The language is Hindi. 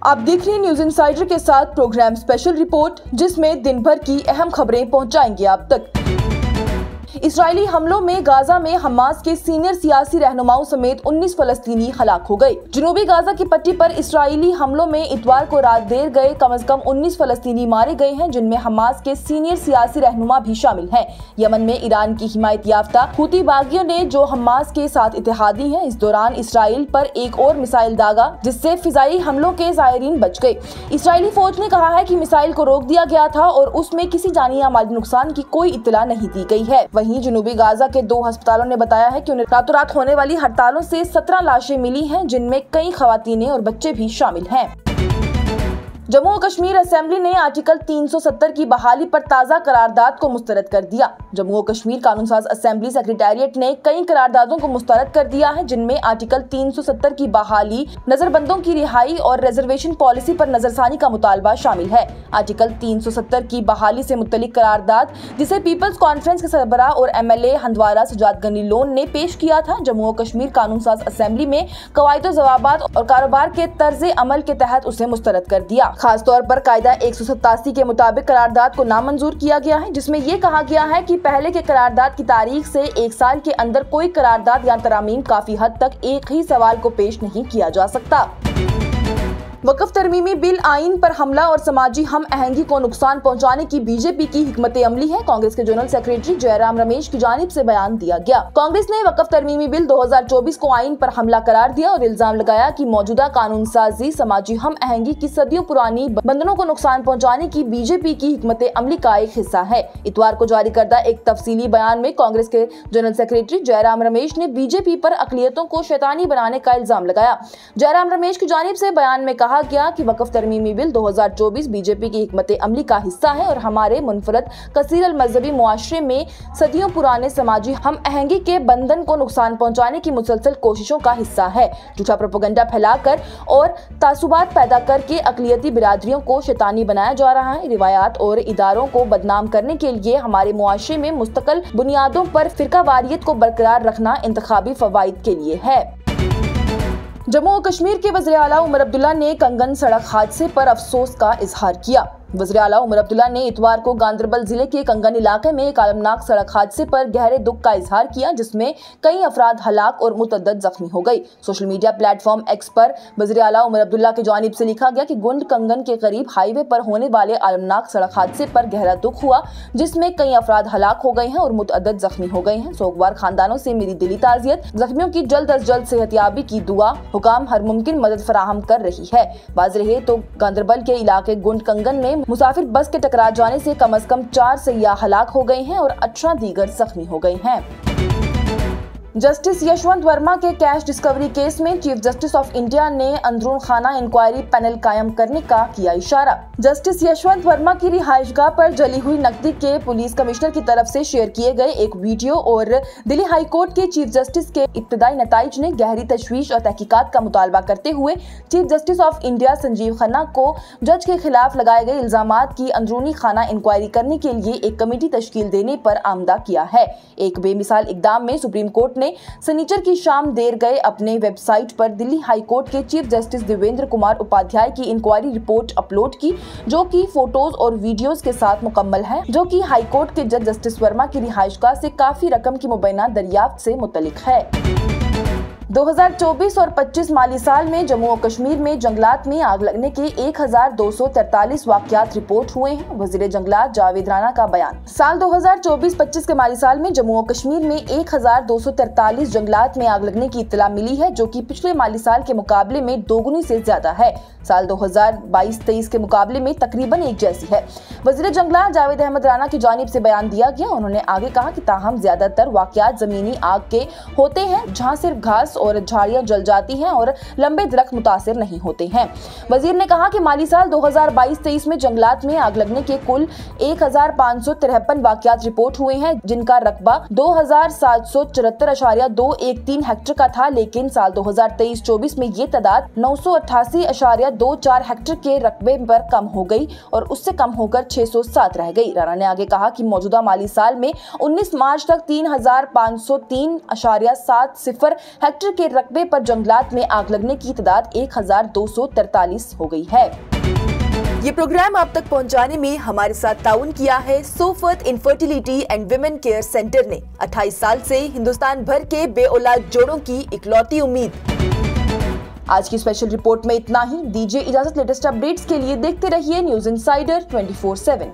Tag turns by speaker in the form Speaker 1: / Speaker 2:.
Speaker 1: आप देख रहे हैं न्यूज इनसाइडर के साथ प्रोग्राम स्पेशल रिपोर्ट, जिसमें दिन भर की अहम खबरें पहुंचाएंगे आप तक। इजरायली हमलों में गाजा में हमास के सीनियर सियासी रहनुमाओं समेत 19 फलस्तीनी हलाक हो गए। जनूबी गाजा की पट्टी पर इजरायली हमलों में इतवार को रात देर गए कम से कम 19 फलस्तीनी मारे गए हैं, जिनमें हमास के सीनियर सियासी रहनुमा भी शामिल हैं। यमन में ईरान की हिमायत याफ्ता हुती बागियों ने जो हमास के साथ इत्तेहादी हैं, इस दौरान इसराइल पर एक और मिसाइल दागा, जिससे फिजाई हमलों के ज़ायरीन बच गए। इसराइली फौज ने कहा है कि मिसाइल को रोक दिया गया था और उसमें किसी जानी या माली नुकसान की कोई इत्तला नहीं दी गई है। वहीं जनूबी गाजा के 2 अस्पतालों ने बताया है कि उन्हें रातों रात होने वाली हड़तालों से 17 लाशें मिली हैं, जिनमें कई खवातीनें और बच्चे भी शामिल हैं। जम्मू और कश्मीर असेंबली ने आर्टिकल 370 की बहाली पर ताज़ा करारदाद को मुस्तरद कर दिया। जम्मू और कश्मीर कानून साज असेंबली सेक्रेटेरिएट ने कई करारदादों को मुस्तरद कर दिया है, जिनमें आर्टिकल 370 की बहाली, नजरबंदों की रिहाई और रिजर्वेशन पॉलिसी पर नजरसानी का मुतालबा शामिल है। आर्टिकल 370 की बहाली से मुतल्लिक करारदाद, जिसे पीपल्स कॉन्फ्रेंस के सरबराह और MLA हंदवारा सुजात गनी लोन ने पेश किया था, जम्मू और कश्मीर कानून साज असेंबली में कवायद ज़वाबात और कारोबार के तर्ज अमल के तहत उसे मुस्तरद कर दिया। खास तौर पर कायदा 187 के मुताबिक करारदाद को नामंजूर किया गया है, जिसमें ये कहा गया है कि पहले के करारदाद की तारीख से 1 साल के अंदर कोई करारदाद या तरामीम काफी हद तक एक ही सवाल को पेश नहीं किया जा सकता। वक्फ तरमीमी बिल आइन पर हमला और समाजी हम आहंगी को नुकसान पहुंचाने की बीजेपी की हिकमत अमली है। कांग्रेस के जनरल सेक्रेटरी जयराम रमेश की जानिब से बयान दिया गया। कांग्रेस ने वक्फ तरमीमी बिल 2024 को आइन पर हमला करार दिया और इल्जाम लगाया कि मौजूदा कानून साजी समाजी हम आहंगी की सदियों पुरानी बंधनों को नुकसान पहुँचाने की बीजेपी की हिकमत अमली का एक हिस्सा है। इतवार को जारी करदा एक तफसीली बयान में कांग्रेस के जनरल सेक्रेटरी जयराम रमेश ने बीजेपी पर अकलियतों को शैतानी बनाने का इल्जाम लगाया। जयराम रमेश की जानिब से बयान में कहा गया कि वक्फ तरमीमी बिल 2024 बीजेपी की हिकमत अमली का हिस्सा है और हमारे मुनफरद कसीर अल मजहबी मुआशरे में सदियों पुराने समाजी हम आहंगी के बंधन को नुकसान पहुंचाने की मुसलसल कोशिशों का हिस्सा है। झूठा प्रोपेगेंडा फैलाकर और तासुबात पैदा करके अकलियती बिरादरियों को शैतानी बनाया जा रहा है। रिवायात और इदारों को बदनाम करने के लिए हमारे मुआशरे में मुस्तकिल बुनियादों पर फिरकावारियत को बरकरार रखना इंतखाबी फवाइद के लिए है। जम्मू और कश्मीर के वज़ीर आला उमर अब्दुल्ला ने कंगन सड़क हादसे पर अफसोस का इजहार किया। वज़ीर आला उमर अब्दुल्ला ने इतवार को गांदरबल जिले के कंगन इलाके में एक आलमनाक सड़क हादसे पर गहरे दुख का इजहार किया, जिसमें कई अफराद हलाक और मुतअद्दिद जख्मी हो गई। सोशल मीडिया प्लेटफॉर्म एक्स पर वज़ीर आला उमर अब्दुल्ला की जानिब से लिखा गया कि गुंड कंगन के करीब हाईवे पर होने वाले आलमनाक सड़क हादसे पर गहरा दुख हुआ, जिसमें कई अफराद हलाक हो गए हैं और मुतअद्दिद जख्मी हो गए हैं। सोगवार खानदानों से मेरी दिली ताज़ियत। जख्मियों की जल्द अज जल्द सेहतयाबी की दुआ। हुकाम हर मुमकिन मदद फराहम कर रही है। वाज़ेह रहे तो गांदरबल के इलाके गुंड कंगन में मुसाफिर बस के टकरा जाने से कम 4 सयाह हलाक हो गए हैं और 18 दीगर जख्मी हो गए हैं। जस्टिस यशवंत वर्मा के कैश डिस्कवरी केस में चीफ जस्टिस ऑफ इंडिया ने अंदरून खाना इंक्वायरी पैनल कायम करने का किया इशारा। जस्टिस यशवंत वर्मा की रिहाइशगाह पर जली हुई नकदी के पुलिस कमिश्नर की तरफ से शेयर किए गए एक वीडियो और दिल्ली हाई कोर्ट के चीफ जस्टिस के इब्तदाई नताइज ने गहरी तशवीश और तहकीकात का मुतालबा करते हुए chief justice of India Sanjeev Khanna को जज के खिलाफ लगाए गए इल्जामात की अंदरूनी खाना इंक्वायरी करने के लिए एक कमेटी तश्कील देने पर आमदा किया है। एक बेमिसाल इकदाम में सुप्रीम कोर्ट ने शनिचर की शाम देर गए अपने वेबसाइट पर दिल्ली हाई कोर्ट के चीफ जस्टिस देवेंद्र कुमार उपाध्याय की इंक्वायरी रिपोर्ट अपलोड की, जो कि फोटोज और वीडियोस के साथ मुकम्मल है, जो कि हाई कोर्ट के जज जस्टिस वर्मा की रिहाइशगाह से काफी रकम की मुबैना दरियाफ्त से मुतल्लिक है। 2024 और 25 माली साल में जम्मू और कश्मीर में जंगलात में आग लगने के 1243 वाकयात रिपोर्ट हुए हैं। वजीर जंगलात जावेद राना का बयान। साल 2024-25 के माली साल में जम्मू और कश्मीर में 1243 जंगलात में आग लगने की इत्तला मिली है, जो कि पिछले माली साल के मुकाबले में दोगुनी से ज्यादा है। साल 2022-23 के मुकाबले में तकरीबन एक जैसी है। वजीर जंगलात जावेद अहमद राना की जानिब से बयान दिया गया। उन्होंने आगे कहा कि ताहम ज्यादातर वाकयात जमीनी आग के होते हैं, जहां सिर्फ घास और झाड़ियां जल जाती हैं और लंबे दरख्त मुतासिर नहीं होते हैं। वजीर ने कहा कि माली साल 2022-23 में जंगलात में आग लगने के कुल 1553 वाकयात रिपोर्ट हुए हैं, जिनका रकबा 2774.213 हेक्टेयर का था, लेकिन साल 2023-24 में ये तादाद 988.24 हेक्टेयर के रकबे पर कम हो गई और उससे कम होकर 607 रह गई। राणा ने आगे कहा कि मौजूदा माली साल में 19 मार्च तक 3503.70 हेक्टेयर विश्व के रकबे पर जंगलात में आग लगने की तादाद 1243 हो गई है। ये प्रोग्राम आप तक पहुंचाने में हमारे साथ ताउन किया है Sofat infertility and women care centre ने। 28 साल से हिंदुस्तान भर के बेऔलाद जोड़ों की इकलौती उम्मीद। आज की स्पेशल रिपोर्ट में इतना ही। दीजिए इजाजत। लेटेस्ट अपडेट्स के लिए देखते रहिए न्यूज इनसाइडर 24/7।